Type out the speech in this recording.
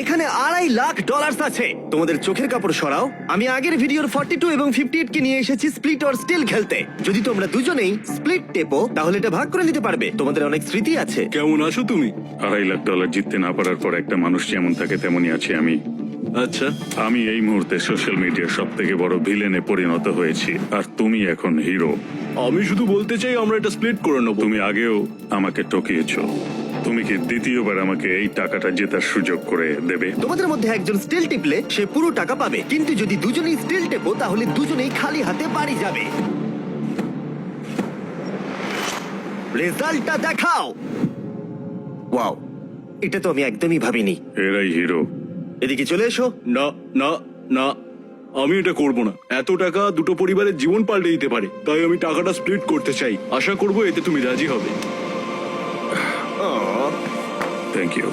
এখানে $2.5 লাখ আছে। তোমাদের চোখের কাপড় সরাও। আমি আগের ভিডিওর 42 এবং 58 কে নিয়ে এসেছি স্প্লিট অর স্টিল খেলতে। যদি তোমরা দুজনেই স্প্লিট টেপো তাহলে এটা ভাগ করে নিতে পারবে। তোমাদের অনেক স্মৃতি আছে। কেমন আছো তুমি? $2.5 লাখ জিততে না পারার পর একটা মানুষ যেমন থাকে তেমনই আছি আমি। আচ্ছা, আমি এই মুহূর্তে সোশ্যাল মিডিয়ার সব থেকে বড় ভিলেনে পরিণত হয়েছি, আর তুমি এখন হিরো। আমি শুধু বলতে চাই আমরা এটা স্প্লিট করে নেবো। তুমি আগেও আমাকে ঠকিয়েছো। তুমি কি দ্বিতীয়বার আমাকে এই টাকাটা জেতার সুযোগ করে দেবে? তোমাদের মধ্যে একজন স্টিল টিপলে সে পুরো টাকা পাবে, কিন্তু যদি দুজনেই স্টিল টেপো তাহলে দুজনেই খালি হাতে বাড়ি যাবে। রেজাল্টটা দেখাও। ওয়াও, এটা তো আমি একদমই ভাবিনি। এরাই হিরো। এদিকে চলে এসো। না না না, আমি এটা করব না। এত টাকা দুটো পরিবারের জীবন পাল্টে দিতে পারে, তাই আমি টাকাটা স্প্লিট করতে চাই। আশা করবো এতে তুমি রাজি হবে। আহ, থ্যাংক ইউ।